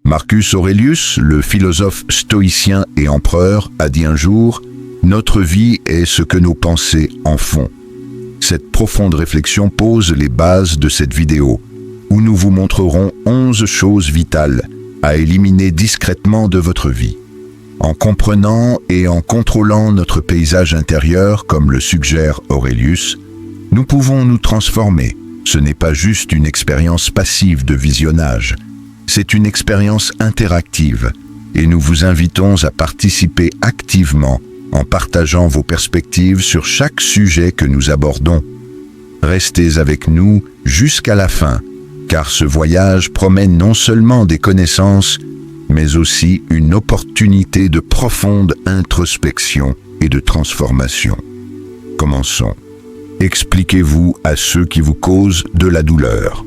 Marcus Aurelius, le philosophe stoïcien et empereur, a dit un jour « Notre vie est ce que nos pensées en font ». Cette profonde réflexion pose les bases de cette vidéo, où nous vous montrerons 11 choses vitales à éliminer discrètement de votre vie. En comprenant et en contrôlant notre paysage intérieur, comme le suggère Aurelius, nous pouvons nous transformer. Ce n'est pas juste une expérience passive de visionnage, c'est une expérience interactive et nous vous invitons à participer activement en partageant vos perspectives sur chaque sujet que nous abordons. Restez avec nous jusqu'à la fin, car ce voyage promet non seulement des connaissances, mais aussi une opportunité de profonde introspection et de transformation. Commençons. Expliquez-vous à ceux qui vous causent de la douleur.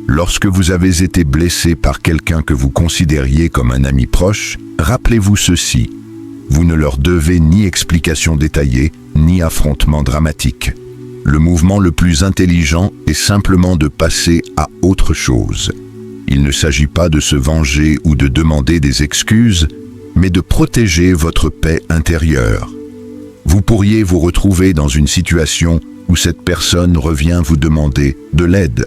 Lorsque vous avez été blessé par quelqu'un que vous considériez comme un ami proche, rappelez-vous ceci. Vous ne leur devez ni explication détaillée, ni affrontement dramatique. Le mouvement le plus intelligent est simplement de passer à autre chose. Il ne s'agit pas de se venger ou de demander des excuses, mais de protéger votre paix intérieure. Vous pourriez vous retrouver dans une situation où cette personne revient vous demander de l'aide.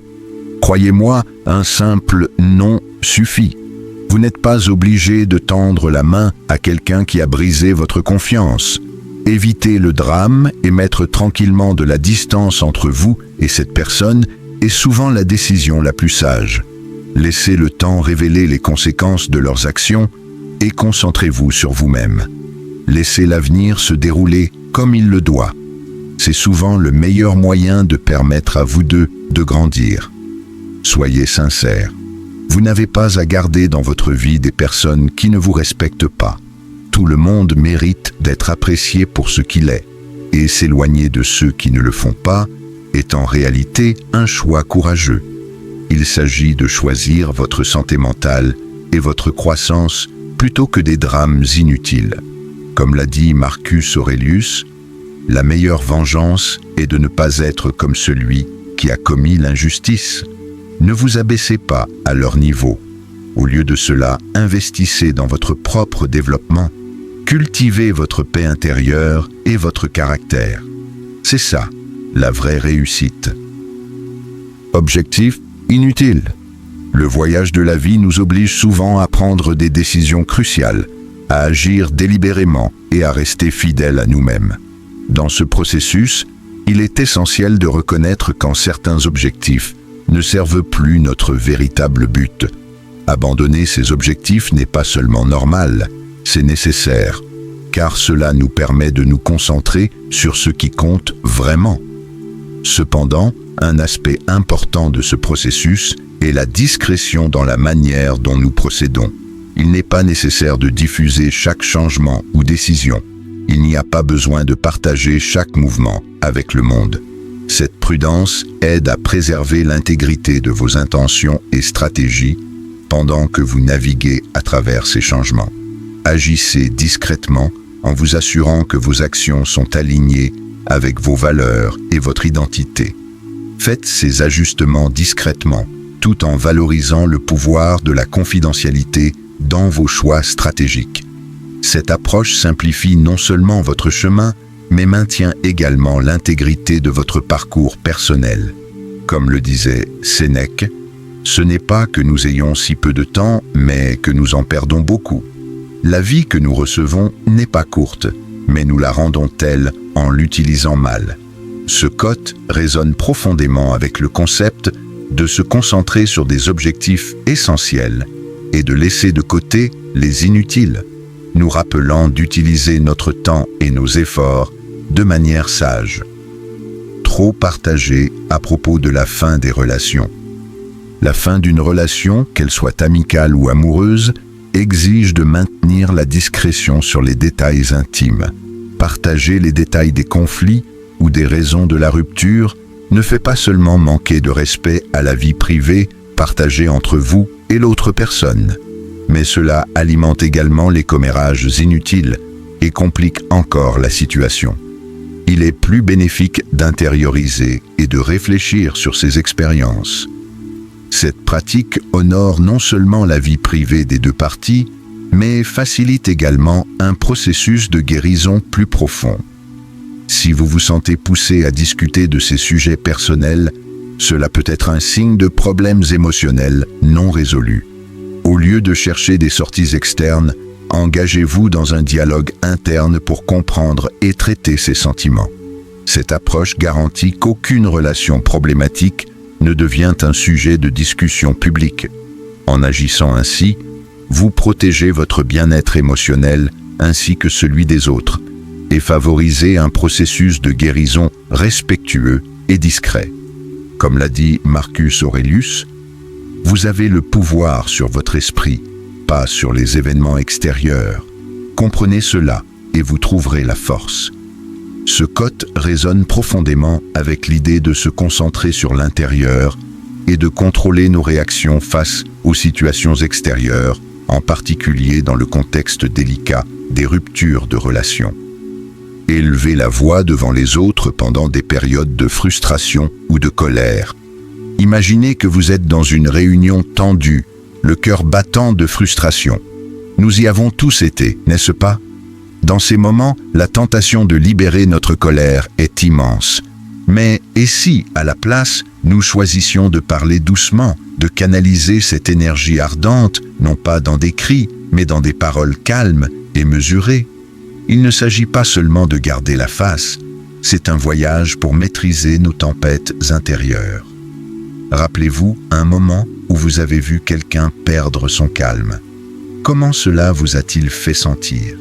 Croyez-moi, un simple « non » suffit. Vous n'êtes pas obligé de tendre la main à quelqu'un qui a brisé votre confiance. Éviter le drame et mettre tranquillement de la distance entre vous et cette personne est souvent la décision la plus sage. Laissez le temps révéler les conséquences de leurs actions et concentrez-vous sur vous-même. Laissez l'avenir se dérouler comme il le doit. C'est souvent le meilleur moyen de permettre à vous deux de grandir. Soyez sincères. Vous n'avez pas à garder dans votre vie des personnes qui ne vous respectent pas. Tout le monde mérite d'être apprécié pour ce qu'il est, et s'éloigner de ceux qui ne le font pas est en réalité un choix courageux. Il s'agit de choisir votre santé mentale et votre croissance plutôt que des drames inutiles. Comme l'a dit Marcus Aurelius, la meilleure vengeance est de ne pas être comme celui qui a commis l'injustice. Ne vous abaissez pas à leur niveau. Au lieu de cela, investissez dans votre propre développement. Cultivez votre paix intérieure et votre caractère. C'est ça, la vraie réussite. Objectif inutile. Le voyage de la vie nous oblige souvent à prendre des décisions cruciales, à agir délibérément et à rester fidèles à nous-mêmes. Dans ce processus, il est essentiel de reconnaître quand certains objectifs ne servent plus notre véritable but. Abandonner ces objectifs n'est pas seulement normal, c'est nécessaire, car cela nous permet de nous concentrer sur ce qui compte vraiment. Cependant, un aspect important de ce processus est la discrétion dans la manière dont nous procédons. Il n'est pas nécessaire de diffuser chaque changement ou décision. Il n'y a pas besoin de partager chaque mouvement avec le monde. Cette prudence aide à préserver l'intégrité de vos intentions et stratégies pendant que vous naviguez à travers ces changements. Agissez discrètement en vous assurant que vos actions sont alignées avec vos valeurs et votre identité. Faites ces ajustements discrètement, tout en valorisant le pouvoir de la confidentialité dans vos choix stratégiques. Cette approche simplifie non seulement votre chemin, mais maintient également l'intégrité de votre parcours personnel. Comme le disait Sénèque, ce n'est pas que nous ayons si peu de temps, mais que nous en perdons beaucoup. La vie que nous recevons n'est pas courte, mais nous la rendons telle en l'utilisant mal. Ce quote résonne profondément avec le concept de se concentrer sur des objectifs essentiels et de laisser de côté les inutiles, nous rappelant d'utiliser notre temps et nos efforts de manière sage. Trop partagé à propos de la fin des relations. La fin d'une relation, qu'elle soit amicale ou amoureuse, exige de maintenir la discrétion sur les détails intimes. Partager les détails des conflits ou des raisons de la rupture ne fait pas seulement manquer de respect à la vie privée partagée entre vous et l'autre personne, mais cela alimente également les commérages inutiles et complique encore la situation. Il est plus bénéfique d'intérioriser et de réfléchir sur ces expériences. Cette pratique honore non seulement la vie privée des deux parties, mais facilite également un processus de guérison plus profond. Si vous vous sentez poussé à discuter de ces sujets personnels, cela peut être un signe de problèmes émotionnels non résolus. Au lieu de chercher des sorties externes, engagez-vous dans un dialogue interne pour comprendre et traiter ces sentiments. Cette approche garantit qu'aucune relation problématique ne devient un sujet de discussion publique. En agissant ainsi, vous protégez votre bien-être émotionnel ainsi que celui des autres et favorisez un processus de guérison respectueux et discret. Comme l'a dit Marcus Aurelius, vous avez le pouvoir sur votre esprit, pas sur les événements extérieurs. Comprenez cela et vous trouverez la force. Ce quote résonne profondément avec l'idée de se concentrer sur l'intérieur et de contrôler nos réactions face aux situations extérieures, en particulier dans le contexte délicat des ruptures de relations. Élevez la voix devant les autres pendant des périodes de frustration ou de colère. Imaginez que vous êtes dans une réunion tendue, le cœur battant de frustration. Nous y avons tous été, n'est-ce pas? Dans ces moments, la tentation de libérer notre colère est immense. Mais et si, à la place, nous choisissions de parler doucement, de canaliser cette énergie ardente, non pas dans des cris, mais dans des paroles calmes et mesurées? Il ne s'agit pas seulement de garder la face, c'est un voyage pour maîtriser nos tempêtes intérieures. Rappelez-vous un moment où vous avez vu quelqu'un perdre son calme. Comment cela vous a-t-il fait sentir?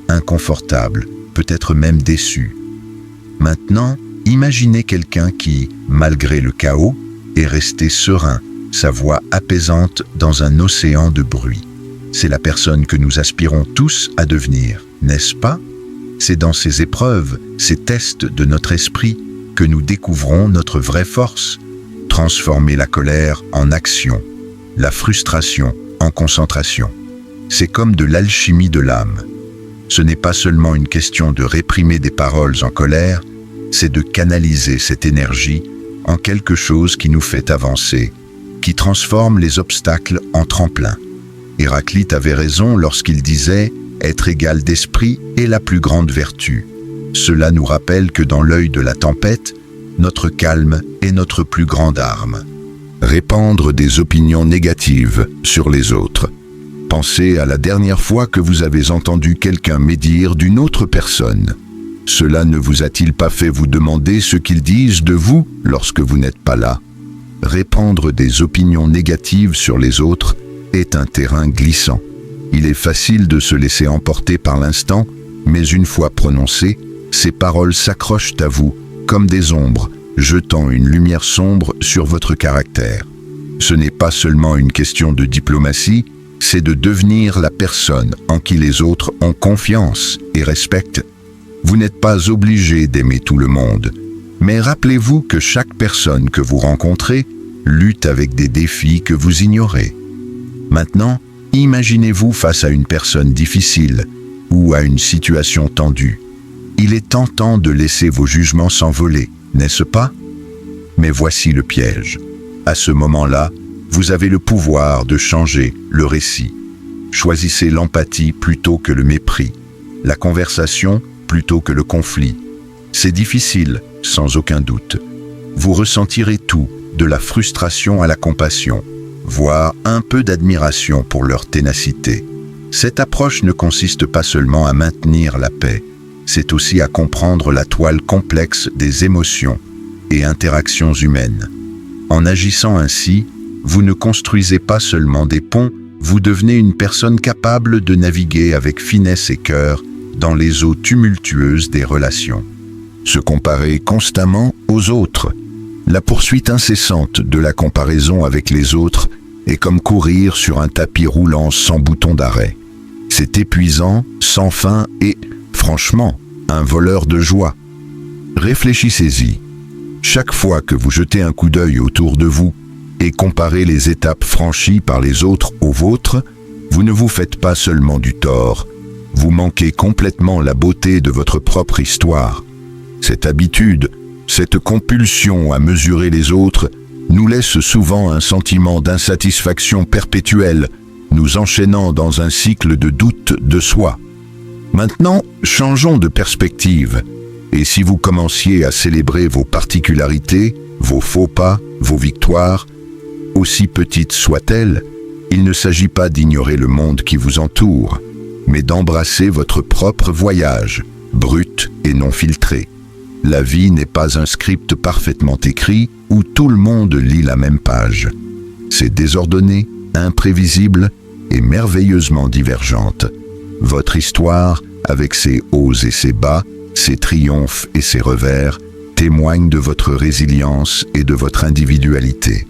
Inconfortable, peut-être même déçu. Maintenant, imaginez quelqu'un qui, malgré le chaos, est resté serein, sa voix apaisante dans un océan de bruit. C'est la personne que nous aspirons tous à devenir, n'est-ce pas? C'est dans ces épreuves, ces tests de notre esprit, que nous découvrons notre vraie force. Transformer la colère en action, la frustration en concentration. C'est comme de l'alchimie de l'âme. Ce n'est pas seulement une question de réprimer des paroles en colère, c'est de canaliser cette énergie en quelque chose qui nous fait avancer, qui transforme les obstacles en tremplin. Héraclite avait raison lorsqu'il disait « Être égal d'esprit est la plus grande vertu ». Cela nous rappelle que dans l'œil de la tempête, notre calme est notre plus grande arme. Répandre des opinions négatives sur les autres. Pensez à la dernière fois que vous avez entendu quelqu'un médire d'une autre personne. Cela ne vous a-t-il pas fait vous demander ce qu'ils disent de vous lorsque vous n'êtes pas là? Répandre des opinions négatives sur les autres est un terrain glissant. Il est facile de se laisser emporter par l'instant, mais une fois prononcées, ces paroles s'accrochent à vous comme des ombres, jetant une lumière sombre sur votre caractère. Ce n'est pas seulement une question de diplomatie, c'est de devenir la personne en qui les autres ont confiance et respectent. Vous n'êtes pas obligé d'aimer tout le monde, mais rappelez-vous que chaque personne que vous rencontrez lutte avec des défis que vous ignorez. Maintenant, imaginez-vous face à une personne difficile ou à une situation tendue. Il est tentant de laisser vos jugements s'envoler, n'est-ce pas? Mais voici le piège. À ce moment-là, vous avez le pouvoir de changer le récit. Choisissez l'empathie plutôt que le mépris, la conversation plutôt que le conflit. C'est difficile, sans aucun doute. Vous ressentirez tout, de la frustration à la compassion, voire un peu d'admiration pour leur ténacité. Cette approche ne consiste pas seulement à maintenir la paix, c'est aussi à comprendre la toile complexe des émotions et interactions humaines. En agissant ainsi, vous ne construisez pas seulement des ponts, vous devenez une personne capable de naviguer avec finesse et cœur dans les eaux tumultueuses des relations. Se comparer constamment aux autres. La poursuite incessante de la comparaison avec les autres est comme courir sur un tapis roulant sans bouton d'arrêt. C'est épuisant, sans fin et, franchement, un voleur de joie. Réfléchissez-y. Chaque fois que vous jetez un coup d'œil autour de vous et comparez les étapes franchies par les autres aux vôtres, vous ne vous faites pas seulement du tort, vous manquez complètement la beauté de votre propre histoire. Cette habitude, cette compulsion à mesurer les autres nous laisse souvent un sentiment d'insatisfaction perpétuelle, nous enchaînant dans un cycle de doute de soi. Maintenant, changeons de perspective. Et si vous commenciez à célébrer vos particularités, vos faux pas, vos victoires, aussi petites soient-elles, il ne s'agit pas d'ignorer le monde qui vous entoure, mais d'embrasser votre propre voyage, brut et non filtré. La vie n'est pas un script parfaitement écrit où tout le monde lit la même page. C'est désordonné, imprévisible et merveilleusement divergente. Votre histoire, avec ses hauts et ses bas, ses triomphes et ses revers, témoigne de votre résilience et de votre individualité.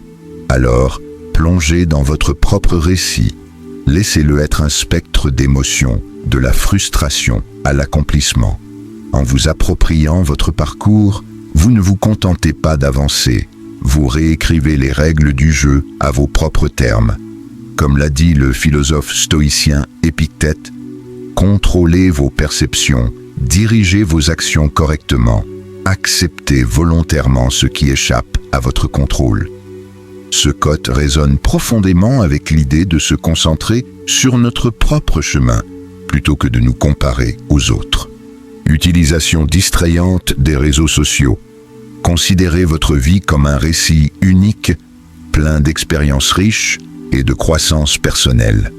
Alors, plongez dans votre propre récit. Laissez-le être un spectre d'émotions, de la frustration à l'accomplissement. En vous appropriant votre parcours, vous ne vous contentez pas d'avancer, vous réécrivez les règles du jeu à vos propres termes. Comme l'a dit le philosophe stoïcien Épictète, contrôlez vos perceptions, dirigez vos actions correctement, acceptez volontairement ce qui échappe à votre contrôle. Ce quote résonne profondément avec l'idée de se concentrer sur notre propre chemin, plutôt que de nous comparer aux autres. Utilisation distrayante des réseaux sociaux. Considérez votre vie comme un récit unique, plein d'expériences riches et de croissance personnelle.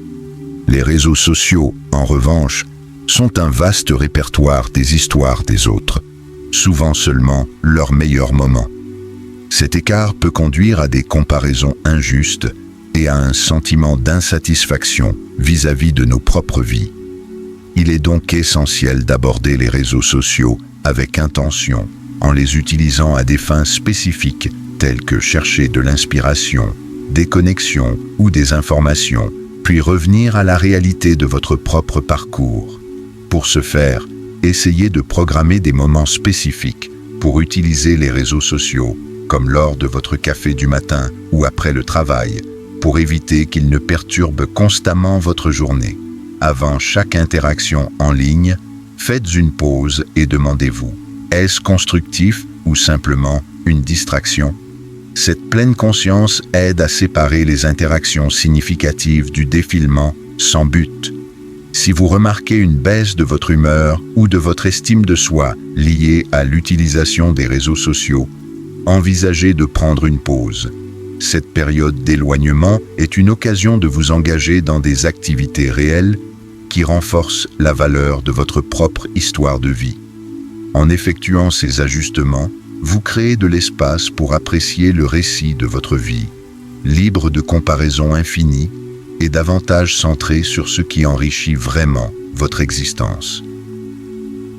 Les réseaux sociaux, en revanche, sont un vaste répertoire des histoires des autres, souvent seulement leurs meilleurs moments. Cet écart peut conduire à des comparaisons injustes et à un sentiment d'insatisfaction vis-à-vis de nos propres vies. Il est donc essentiel d'aborder les réseaux sociaux avec intention, en les utilisant à des fins spécifiques telles que chercher de l'inspiration, des connexions ou des informations, puis revenir à la réalité de votre propre parcours. Pour ce faire, essayez de programmer des moments spécifiques pour utiliser les réseaux sociaux, comme lors de votre café du matin ou après le travail, pour éviter qu'ils ne perturbent constamment votre journée. Avant chaque interaction en ligne, faites une pause et demandez-vous, est-ce constructif ou simplement une distraction? Cette pleine conscience aide à séparer les interactions significatives du défilement sans but. Si vous remarquez une baisse de votre humeur ou de votre estime de soi liée à l'utilisation des réseaux sociaux, envisagez de prendre une pause. Cette période d'éloignement est une occasion de vous engager dans des activités réelles qui renforcent la valeur de votre propre histoire de vie. En effectuant ces ajustements, vous créez de l'espace pour apprécier le récit de votre vie, libre de comparaisons infinies et davantage centré sur ce qui enrichit vraiment votre existence.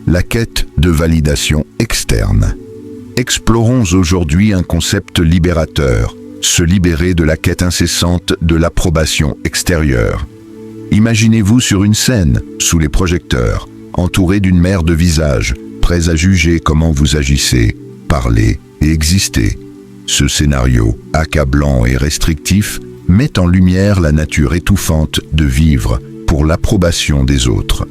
La quête de validation externe. Explorons aujourd'hui un concept libérateur, se libérer de la quête incessante de l'approbation extérieure. Imaginez-vous sur une scène, sous les projecteurs, entouré d'une mer de visages, prêts à juger comment vous agissez, parlez et existez. Ce scénario, accablant et restrictif, met en lumière la nature étouffante de vivre pour l'approbation des autres.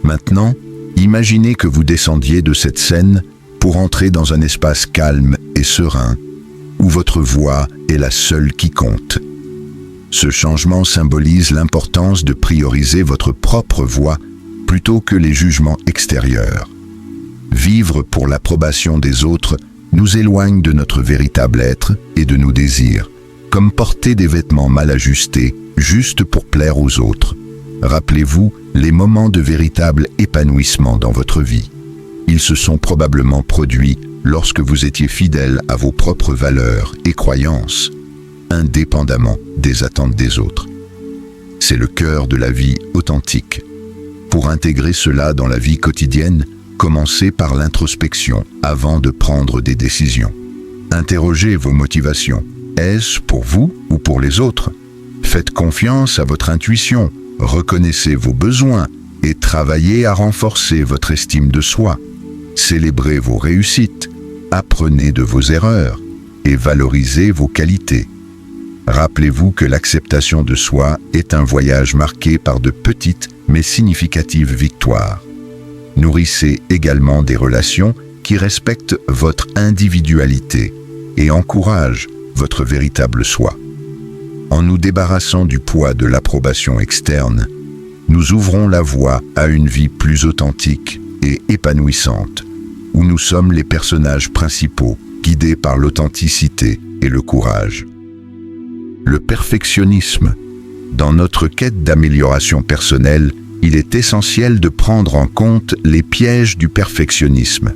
Maintenant, imaginez que vous descendiez de cette scène pour entrer dans un espace calme et serein, où votre voix est la seule qui compte. Ce changement symbolise l'importance de prioriser votre propre voix plutôt que les jugements extérieurs. Vivre pour l'approbation des autres nous éloigne de notre véritable être et de nos désirs, comme porter des vêtements mal ajustés juste pour plaire aux autres. Rappelez-vous les moments de véritable épanouissement dans votre vie. Ils se sont probablement produits lorsque vous étiez fidèle à vos propres valeurs et croyances, indépendamment des attentes des autres. C'est le cœur de la vie authentique. Pour intégrer cela dans la vie quotidienne, commencez par l'introspection avant de prendre des décisions. Interrogez vos motivations. Est-ce pour vous ou pour les autres? Faites confiance à votre intuition, reconnaissez vos besoins et travaillez à renforcer votre estime de soi. Célébrez vos réussites, apprenez de vos erreurs et valorisez vos qualités. Rappelez-vous que l'acceptation de soi est un voyage marqué par de petites mais significatives victoires. Nourrissez également des relations qui respectent votre individualité et encouragent votre véritable soi. En nous débarrassant du poids de l'approbation externe, nous ouvrons la voie à une vie plus authentique et épanouissante, où nous sommes les personnages principaux, guidés par l'authenticité et le courage. Le perfectionnisme. Dans notre quête d'amélioration personnelle, il est essentiel de prendre en compte les pièges du perfectionnisme.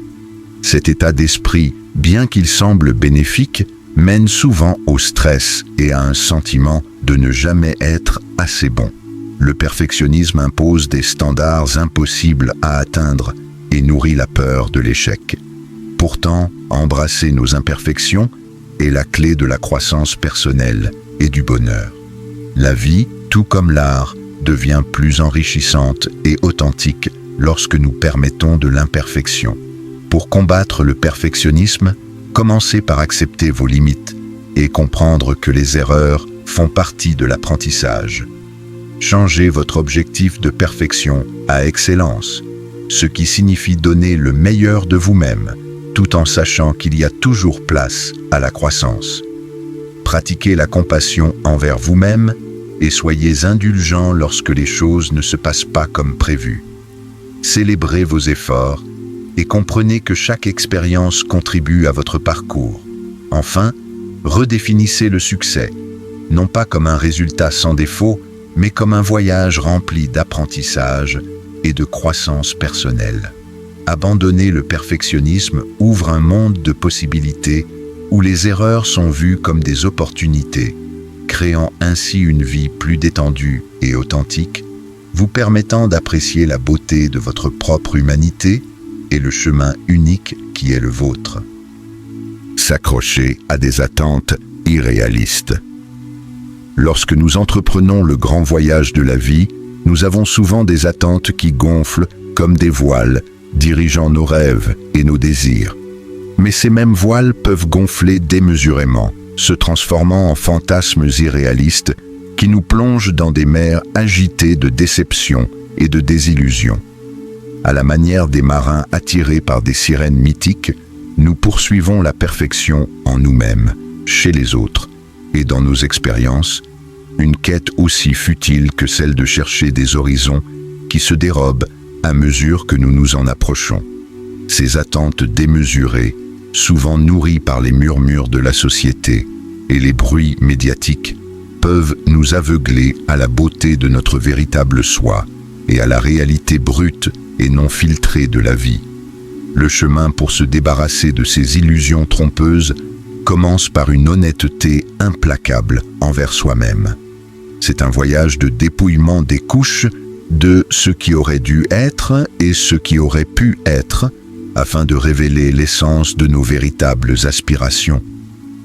Cet état d'esprit, bien qu'il semble bénéfique, mène souvent au stress et à un sentiment de ne jamais être assez bon. Le perfectionnisme impose des standards impossibles à atteindre et nourrit la peur de l'échec. Pourtant, embrasser nos imperfections est la clé de la croissance personnelle et du bonheur. La vie, tout comme l'art, devient plus enrichissante et authentique lorsque nous permettons de l'imperfection. Pour combattre le perfectionnisme, commencez par accepter vos limites et comprendre que les erreurs font partie de l'apprentissage. Changez votre objectif de perfection à excellence, ce qui signifie donner le meilleur de vous-même, tout en sachant qu'il y a toujours place à la croissance. Pratiquez la compassion envers vous-même et soyez indulgents lorsque les choses ne se passent pas comme prévu. Célébrez vos efforts et comprenez que chaque expérience contribue à votre parcours. Enfin, redéfinissez le succès, non pas comme un résultat sans défaut, mais comme un voyage rempli d'apprentissage et de croissance personnelle. Abandonner le perfectionnisme ouvre un monde de possibilités où les erreurs sont vues comme des opportunités, créant ainsi une vie plus détendue et authentique, vous permettant d'apprécier la beauté de votre propre humanité et le chemin unique qui est le vôtre. S'accrocher à des attentes irréalistes. Lorsque nous entreprenons le grand voyage de la vie, nous avons souvent des attentes qui gonflent comme des voiles, dirigeant nos rêves et nos désirs. Mais ces mêmes voiles peuvent gonfler démesurément, se transformant en fantasmes irréalistes qui nous plongent dans des mers agitées de déception et de désillusion. À la manière des marins attirés par des sirènes mythiques, nous poursuivons la perfection en nous-mêmes, chez les autres et dans nos expériences, une quête aussi futile que celle de chercher des horizons qui se dérobent à mesure que nous nous en approchons. Ces attentes démesurées, souvent nourries par les murmures de la société et les bruits médiatiques, peuvent nous aveugler à la beauté de notre véritable soi et à la réalité brute et non filtrée de la vie. Le chemin pour se débarrasser de ces illusions trompeuses commence par une honnêteté implacable envers soi-même. C'est un voyage de dépouillement des couches de ce qui aurait dû être et ce qui aurait pu être, afin de révéler l'essence de nos véritables aspirations.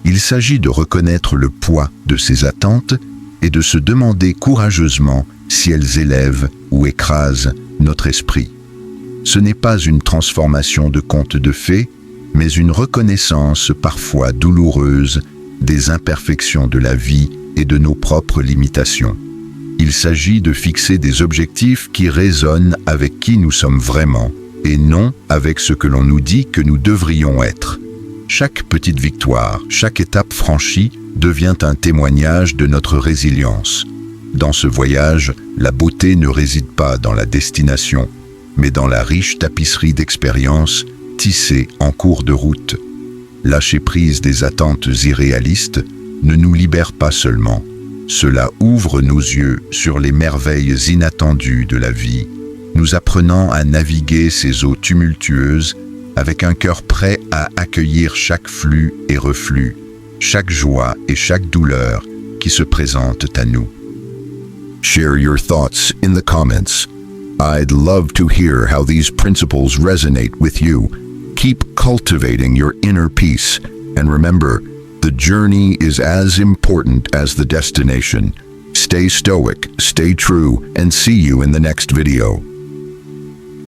Il s'agit de reconnaître le poids de ces attentes et de se demander courageusement si elles élèvent ou écrasent notre esprit. Ce n'est pas une transformation de conte de fées, mais une reconnaissance parfois douloureuse des imperfections de la vie et de nos propres limitations. Il s'agit de fixer des objectifs qui résonnent avec qui nous sommes vraiment et non avec ce que l'on nous dit que nous devrions être. Chaque petite victoire, chaque étape franchie devient un témoignage de notre résilience. Dans ce voyage, la beauté ne réside pas dans la destination, mais dans la riche tapisserie d'expériences tissées en cours de route. Lâcher prise des attentes irréalistes ne nous libère pas seulement. Cela ouvre nos yeux sur les merveilles inattendues de la vie, nous apprenant à naviguer ces eaux tumultueuses avec un cœur prêt à accueillir chaque flux et reflux, chaque joie et chaque douleur qui se présentent à nous. Share your thoughts in the comments. I'd love to hear how these principles resonate with you. Keep cultivating your inner peace, and remember, the journey is as important as the destination. Stay stoic, stay true, and see you in the next video.